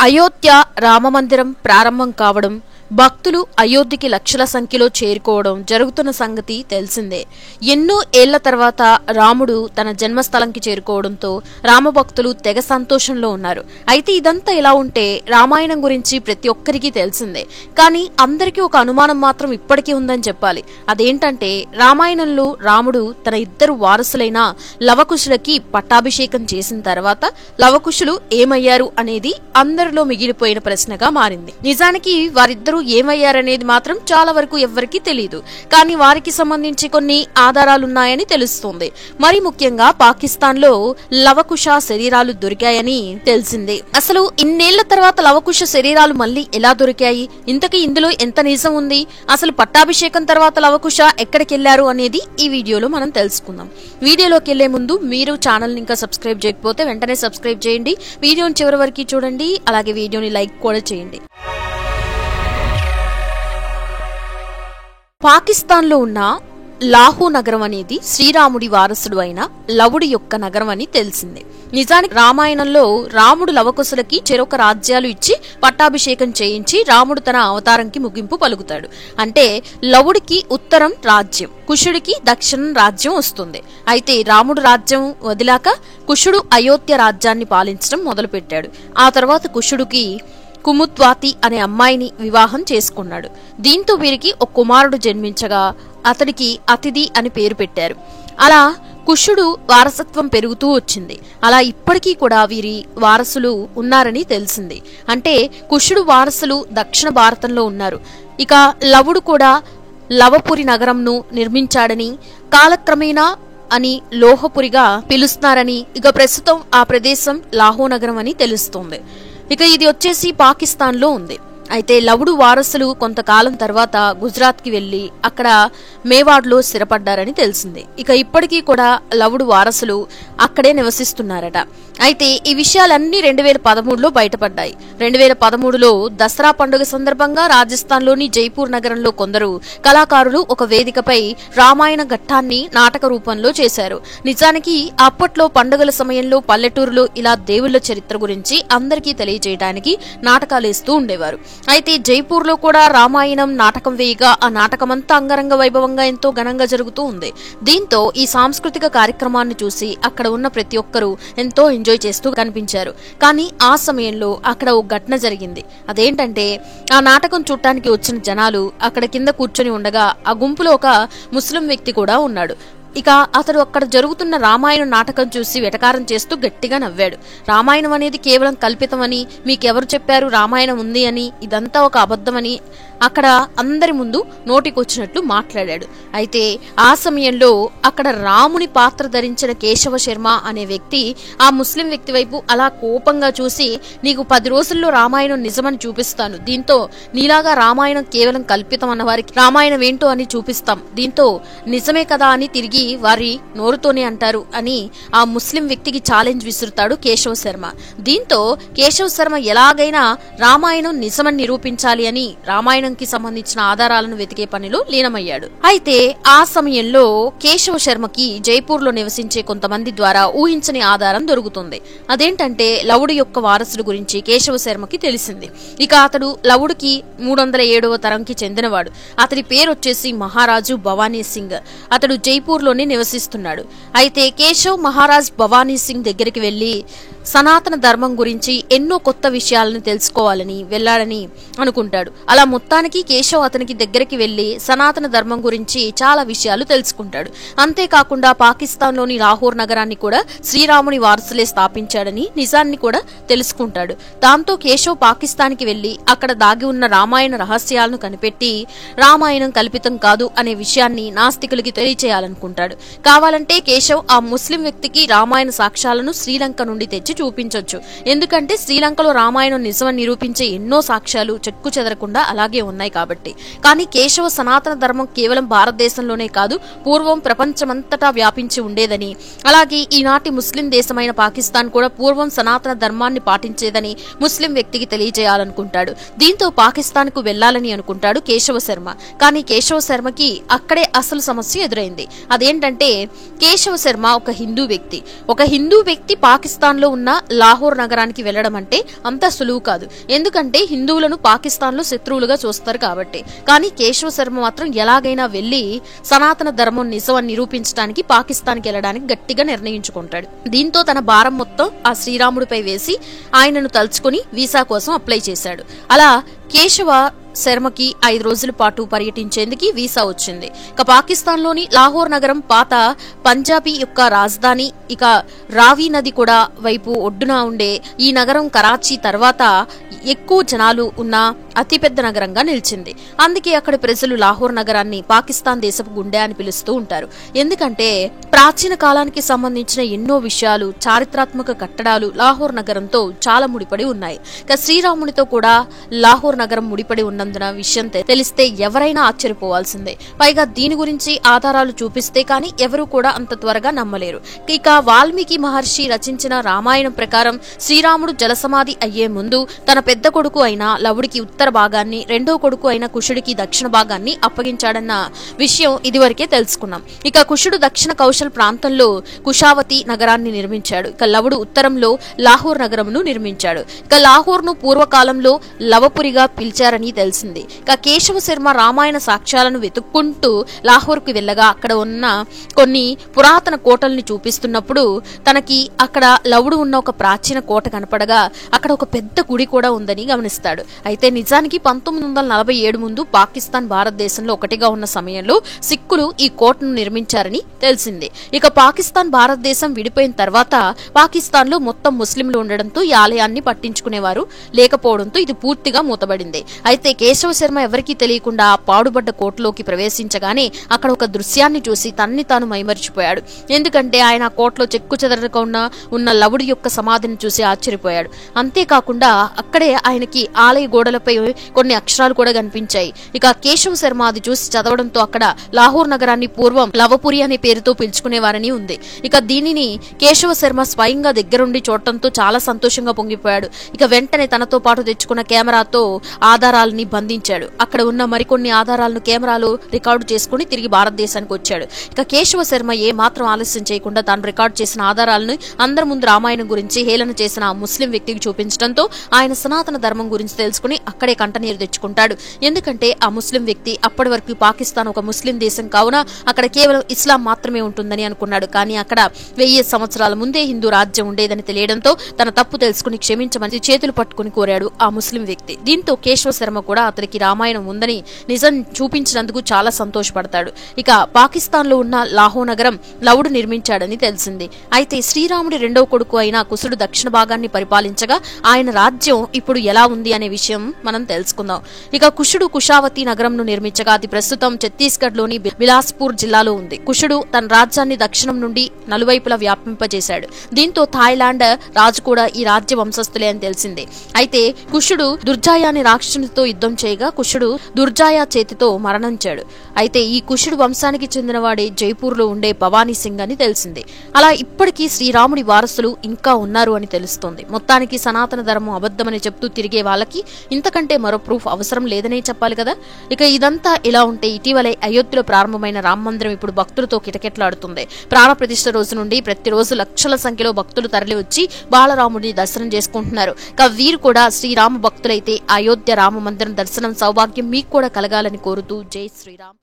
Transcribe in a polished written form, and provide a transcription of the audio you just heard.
అయోధ్య రామమందిరం ప్రారంభం కావడం, భక్తులు అయోధ్యకి లక్షల సంఖ్యలో చేరుకోవడం జరుగుతున్న సంగతి తెలిసిందే. ఎన్నో ఏళ్ల తర్వాత రాముడు తన జన్మస్థలంకి చేరుకోవడంతో రామభక్తులు తెగ సంతోషంలో ఉన్నారు. అయితే ఇదంతా ఇలా ఉంటే రామాయణం గురించి ప్రతి ఒక్కరికి తెలిసిందే. కానీ అందరికీ ఒక అనుమానం మాత్రం ఇప్పటికీ ఉందని చెప్పాలి. అదేంటంటే రామాయణంలో రాముడు తన ఇద్దరు వారసులైన లవకుశులకి పట్టాభిషేకం చేసిన తర్వాత లవకుశులు ఏమయ్యారు అనేది అందరిలో మిగిలిపోయిన ప్రశ్నగా మారింది. నిజానికి వారిద్దరూ ఏమయ్యారనేది మాత్రం చాలా వరకు ఎవ్వరికీ తెలియదు. కానీ వారికి సంబంధించి కొన్ని ఆధారాలున్నాయని తెలుస్తోంది. మరి ముఖ్యంగా పాకిస్తాన్ లో లవకుశ శరీరాలు దొరికాయని తెలిసింది. అసలు ఇన్నేళ్ల తర్వాత లవకుశ శరీరాలు మళ్లీ ఎలా దొరికాయి, ఇంతకీ ఇందులో ఎంత నిజం ఉంది, అసలు పట్టాభిషేకం తర్వాత లవకుశ ఎక్కడికి వెళ్లారు అనేది ఈ వీడియోలో మనం తెలుసుకుందాం. వీడియోలోకి వెళ్లే ముందు మీరు ఛానల్ ని ఇంకా సబ్స్క్రైబ్ చేయకపోతే వెంటనే సబ్స్క్రైబ్ చేయండి. వీడియోని చివరి వరకు చూడండి. అలాగే వీడియోని లైక్ కూడా చేయండి. పాకిస్తాన్లో ఉన్న లాహో నగరం అనేది శ్రీరాముడి వారసుడు అయిన లవుడి యొక్క నగరం అని తెలిసింది. నిజానికి రామాయణంలో రాముడు లవకుశులకి చెరొక రాజ్యాలు ఇచ్చి పట్టాభిషేకం చేయించి రాముడు తన అవతారంకి ముగింపు పలుకుతాడు. అంటే లవుడికి ఉత్తరం రాజ్యం, కుషుడికి దక్షిణం రాజ్యం వస్తుంది. అయితే రాముడు రాజ్యం వదిలాక కుషుడు అయోధ్య రాజ్యాన్ని పాలించడం మొదలుపెట్టాడు. ఆ తర్వాత కుషుడికి కుముద్వాతి అనే అమ్మాయిని వివాహం చేసుకున్నాడు. దీంతో వీరికి ఒక కుమారుడు జన్మించగా అతడికి అతిథి అని పేరు పెట్టారు. అలా కుషుడు వారసత్వం పెరుగుతూ వచ్చింది. అలా ఇప్పటికీ కూడా వీరి వారసులు ఉన్నారని తెలిసింది. అంటే కుషుడు వారసులు దక్షిణ భారతంలో ఉన్నారు. ఇక లవుడు కూడా లవపురి నగరంను నిర్మించాడని, కాలక్రమేణా అని లోహపురిగా పిలుస్తున్నారని, ఇక ప్రస్తుతం ఆ ప్రదేశం లాహో నగరం అని తెలుస్తోంది. ఇక ఇది వచ్చేసి పాకిస్తాన్ లో ఉంది. అయితే లవుడు వారసులు కొంతకాలం తర్వాత గుజరాత్ కి వెళ్లి అక్కడ మేవాడ్లో స్థిరపడ్డారని తెలిసింది. ఇక ఇప్పటికీ కూడా లవుడు వారసులు అక్కడే నివసిస్తున్నారట. అయితే ఈ విషయాలన్నీ 2013లో బయటపడ్డాయి. 2013లో దసరా పండుగ సందర్భంగా రాజస్థాన్ లోని జైపూర్ నగరంలో కొందరు కళాకారులు ఒక వేదికపై రామాయణ ఘట్టాన్ని నాటక రూపంలో చేశారు. నిజానికి అప్పట్లో పండుగల సమయంలో పల్లెటూరులో ఇలా దేవుళ్ల చరిత్ర గురించి అందరికీ తెలియజేయడానికి నాటకాలు వేస్తూ ఉండేవారు. అయితే జైపూర్ లో కూడా రామాయణం నాటకం వేయగా ఆ నాటకమంతా అంగరంగ వైభవంగా ఎంతో ఘనంగా జరుగుతూ ఉంది. దీంతో ఈ సాంస్కృతిక కార్యక్రమాన్ని చూసి అక్కడ ఉన్న ప్రతి ఒక్కరూ ఎంతో ఎంజాయ్ చేస్తూ కనిపించారు. కానీ ఆ సమయంలో అక్కడ ఒక ఘటన జరిగింది. అదేంటంటే ఆ నాటకం చూడటానికి వచ్చిన జనాలు అక్కడ కింద కూర్చొని ఉండగా ఆ గుంపులో ఒక ముస్లిం వ్యక్తి కూడా ఉన్నాడు. ఇక అతడు అక్కడ జరుగుతున్న రామాయణ నాటకం చూసి వెటకారం చేస్తూ గట్టిగా నవ్వాడు. రామాయణం అనేది కేవలం కల్పితమని, మీకెవరు చెప్పారు రామాయణం ఉంది అని, ఇదంతా ఒక అబద్ధమని అక్కడ అందరి ముందు నోటికొచ్చినట్లు మాట్లాడాడు. అయితే ఆ సమయంలో అక్కడ రాముని పాత్ర ధరించిన కేశవ శర్మ అనే వ్యక్తి ఆ ముస్లిం వ్యక్తి వైపు అలా కోపంగా చూసి, నీకు 10 రోజుల్లో రామాయణం నిజమని చూపిస్తాను, దీంతో నీలాగా రామాయణం కేవలం కల్పితం అన్న వారికి రామాయణం ఏంటో అని చూపిస్తాం, దీంతో నిజమే కదా అని తిరిగి వారి నోరుతోనే అంటారు అని ఆ ముస్లిం వ్యక్తికి ఛాలెంజ్ విసురుతాడు కేశవ శర్మ. దీంతో కేశవ శర్మ ఎలాగైనా రామాయణం నిజమని నిరూపించాలి అని రామాయణంకి సంబంధించిన ఆధారాలను వెతికే పనిలో లీనమయ్యాడు. అయితే ఆ సమయంలో కేశవ శర్మకి జైపూర్ లో నివసించే కొంతమంది ద్వారా ఊహించని ఆధారం దొరుకుతుంది. అదేంటంటే లవుడి యొక్క వారసుడు గురించి కేశవ శర్మకి తెలిసింది. ఇక అతడు లవుడికి 307వ తరంకి చెందినవాడు. అతడి పేరు వచ్చేసి మహారాజు భవానీ సింగ్. అతడు జైపూర్ లోనే నివసిస్తున్నాడు. అయితే కేశవ్ మహారాజ్ భవానీ సింగ్ దగ్గరికి వెళ్లి సనాతన ధర్మం గురించి ఎన్నో కొత్త విషయాలను తెలుసుకోవాలని వెళ్లాడని అనుకుంటాడు. అలా మొత్తానికి కేశవ్ అతనికి దగ్గరికి వెళ్లి సనాతన ధర్మం గురించి చాలా విషయాలు తెలుసుకుంటాడు. అంతేకాకుండా పాకిస్తాన్ లోని లాహోర్ నగరాన్ని కూడా శ్రీరాముని వారసులే స్థాపించాడని నిజాన్ని కూడా తెలుసుకుంటాడు. దాంతో కేశవ్ పాకిస్తాన్ కి వెళ్లి అక్కడ దాగి ఉన్న రామాయణ రహస్యాలను కనిపెట్టి రామాయణం కల్పితం కాదు అనే విషయాన్ని నాస్తికులకి తెలియచేయాలనుకుంటాడు. కావాలంటే కేశవ్ ఆ ముస్లిం వ్యక్తికి రామాయణ సాక్ష్యాలను శ్రీలంక నుండి తెచ్చి చూపించొచ్చు. ఎందుకంటే శ్రీలంకలో రామాయణం నిజమని నిరూపించే ఎన్నో సాక్ష్యాలు చెక్కు చెదరకుండా అలాగే ఉన్నాయి కాబట్టి. కానీ కేశవ సనాతన ధర్మం కేవలం భారతదేశంలోనే కాదు, పూర్వం ప్రపంచమంతటా వ్యాపించి ఉండేదని, అలాగే ఈనాటి ముస్లిం దేశమైన పాకిస్తాన్ కూడా పూర్వం సనాతన ధర్మాన్ని పాటించేదని ముస్లిం వ్యక్తికి తెలియజేయాలనుకుంటాడు. దీంతో పాకిస్తాన్ కు వెళ్లాలని అనుకుంటాడు కేశవ శర్మ. కానీ కేశవ శర్మకి అక్కడే అసలు సమస్య ఎదురైంది. అదేంటంటే కేశవ శర్మ ఒక హిందూ వ్యక్తి పాకిస్తాన్ లో ఉన్న లాహోర్ నగరానికి వెళ్లడం అంటే అంత సులువు కాదు. ఎందుకంటే హిందువులను పాకిస్తాన్ లో శత్రువులుగా చూస్తారు కాబట్టి. కానీ కేశవ శర్మ మాత్రం ఎలాగైనా వెళ్లి సనాతన ధర్మం నిజం నిరూపించడానికి పాకిస్తాన్కి వెళ్లడానికి గట్టిగా నిర్ణయించుకుంటాడు. దీంతో తన భారం మొత్తం ఆ శ్రీరాముడిపై వేసి ఆయనను తలుచుకుని వీసా కోసం అప్లై చేశాడు. అలా కేశవ శర్మకి 5 రోజుల పాటు పర్యటించేందుకు వీసా వచ్చింది. ఇక పాకిస్తాన్ లోని లాహోర్ నగరం పాత పంజాబీ యొక్క రాజధాని. ఇక రావి నది కూడా వైపు ఒడ్డున ఉండే ఈ నగరం కరాచీ తర్వాత ఎక్కువ జనాలు ఉన్న అతిపెద్ద నగరంగా నిలిచింది. అందుకే అక్కడ ప్రజలు లాహోర్ నగరాన్ని పాకిస్తాన్ దేశపు గుండె అని పిలుస్తూ ఉంటారు. ఎందుకంటే ప్రాచీన కాలానికి సంబంధించిన ఎన్నో విషయాలు, చారిత్రాత్మక కట్టడాలు లాహోర్ నగరంతో చాలా ముడిపడి ఉన్నాయి. ఇక శ్రీరామునితో కూడా లాహోర్ నగరం ముడిపడి ఉన్నందున విషయం తెలిస్తే ఎవరైనా ఆశ్చర్యపోవాల్సిందే. పైగా దీని గురించి ఆధారాలు చూపిస్తే కానీ ఎవరు కూడా అంత త్వరగా నమ్మలేరు. ఇక వాల్మీకి మహర్షి రచించిన రామాయణం ప్రకారం శ్రీరాముడు జలసమాధి అయ్యే ముందు తన పెద్ద కొడుకు అయిన లవుడికి ఉత్తర భాగాన్ని, రెండో కొడుకు అయిన కుషుడికి దక్షిణ భాగాన్ని అప్పగించాడన్న విషయం ఇదివరకే తెలుసుకున్నాం. ఇక కుషుడు దక్షిణ కౌశల్ ప్రాంతంలో కుషావతి నగరాన్ని నిర్మించాడు. ఇక లవుడు ఉత్తరంలో లాహోర్ నగరమును నిర్మించాడు. ఇక లాహోర్ ను పూర్వకాలంలో లవపురిగా పిలిచారని తెలిసింది. ఇక కేశవ శర్మ రామాయణ సాక్ష్యాలను వెతుక్కుంటూ లాహోర్ కు వెళ్ళగా అక్కడ ఉన్న కొన్ని పురాతన కోటల్ని చూపిస్తున్నప్పుడు తనకి అక్కడ లవుడు ఉన్న ఒక ప్రాచీన కోట కనపడగా అక్కడ ఒక పెద్ద గుడి కూడా ఉందని గమనిస్తాడు. అయితే నిజానికి 1947 ముందు పాకిస్తాన్ భారతదేశంలో ఒకటిగా ఉన్న సమయంలో సిక్కులు ఈ కోటను నిర్మించారని తెలిసింది. ఇక పాకిస్తాన్ భారతదేశం విడిపోయిన తర్వాత పాకిస్తాన్ లో మొత్తం ముస్లింలు ఉండడంతో ఈ ఆలయాన్ని పట్టించుకునేవారు లేకపోవడంతో ఇది పూర్తిగా మూతబడింది. అయితే కేశవ శర్మ ఎవరికీ తెలియకుండా పాడుబడ్డ కోటలోకి ప్రవేశించగానే అక్కడ ఒక దృశ్యాన్ని చూసి తన్ని తాను మైమరిచిపోయాడు. ఎందుకంటే ఆయన ఆ కోటలో చెక్కు చెదరకుండా ఉన్న లవుడి యొక్క సమాధిని చూసి ఆశ్చర్యపోయాడు. అంతేకాకుండా అక్కడే ఆయనకి ఆలయ గోడలపై కొన్ని అక్షరాలు కూడా కనిపించాయి. ఇక కేశవ శర్మ అది చూసి చదవడంతో అక్కడ లాహోర్ నగరాన్ని పూర్వం లవపురి అనే పేరుతో పిలుచుకునేవారని ఉంది. ఇక దీనిని కేశవ శర్మ స్వయంగా దగ్గరుండి చూడటంతో చాలా సంతోషంగా పొంగిపోయాడు. ఇక వెంటనే తనతో పాటు తెచ్చుకున్న కెమెరాతో ఆధారాలని బంధించాడు. అక్కడ ఉన్న మరికొన్ని ఆధారాలను కెమెరాలో రికార్డు చేసుకుని తిరిగి భారతదేశానికి వచ్చాడు. ఇక కేశవ శర్మ ఏ మాత్రం ఆలస్యం చేయకుండా తాను రికార్డు చేసిన ఆధారాలను అందరి ముందు రామాయణం గురించి హేళన చేసిన ఆ ముస్లిం వ్యక్తికి చూపించడంతో ఆయన సనాతన ధర్మం గురించి తెలుసుకుని అక్కడే కంటనీరు తెచ్చుకుంటాడు. ఎందుకంటే ఆ ముస్లిం వ్యక్తి అప్పటి వరకు పాకిస్తాన్ ఒక ముస్లిం దేశం కావున అక్కడ కేవలం ఇస్లాం మాత్రమే ఉంటుందని అనుకున్నాడు. కానీ అక్కడ 1000 సంవత్సరాల ముందే హిందూ రాజ్యం ఉండేదని తెలియడంతో తన తప్పు తెలుసుకుని క్షమించమని చేతులు పట్టుకుని కోరాడు ఆ ముస్లిం వ్యక్తి. దీంతో కేశవ శర్మ కూడా అతనికి రామాయణం ఉందని నిజం చూపించినందుకు చాలా సంతోషపడతాడు. ఇక పాకిస్తాన్ లో ఉన్న లాహోర్ నగరం లవుడు నిర్మించాడని తెలిసింది. అయితే శ్రీరాముడి రెండవ కొడుకు అయిన కుశుడు దక్షిణ భాగాన్ని పరిపాలించగా ఆయన రాజ్యం ఇప్పుడు ఎలా ఉంది అనే విషయం మనం తెలుసుకుందాం. ఇక కుశుడు కుషావతి నగరంను నిర్మించగా అది ప్రస్తుతం ఛత్తీస్గఢ్ లోని బిలాస్పూర్ జిల్లాలో ఉంది. కుశుడు తన రాజ్యాన్ని దక్షిణం నుండి నలువైపులా వ్యాపింపజేశాడు. దీంతో థాయిలాండ్ రాజు కూడా ఈ రాజ్య వంశస్థులే అని తెలిసింది. అయితే కుశుడు దుర్జాయ అనే రాక్షసునితో యుద్ధం చేయగా కుశుడు దుర్జాయ చేతితో మరణించాడు. అయితే ఈ కుశుడు వంశానికి చెందినవాడే జైపూర్ లో ఉండే భవానీ సింగ్ అని తెలిసింది. అలా ఇప్పటికీ శ్రీరాముడి వారసులు ఇంకా ఉన్నారు అని తెలుస్తోంది. మొత్తానికి సనాతన ధర్మం అబద్ధమని చెప్తూ తిరిగే వాళ్ళకి ఇంతకంటే మరో ప్రూఫ్ అవసరం లేదనే చెప్పాలి కదా. ఇక ఇదంతా ఇలా ఉంటే ఇటీవలే అయోధ్యలో ప్రారంభమైన రామ మందిరం ఇప్పుడు భక్తులతో కిటకిటలాడుతుంది. ప్రాణ ప్రతిష్ఠ రోజు నుండి ప్రతిరోజు లక్షల సంఖ్యలో భక్తులు తరలి వచ్చి బాలరాముడిని దర్శనం చేసుకుంటున్నారు. ఇక వీరు కూడా శ్రీరామ భక్తులైతే అయోధ్య రామ మందిరం దర్శనం సౌభాగ్యం మీకు కూడా కలగాలని కోరుతూ జై శ్రీరామ్.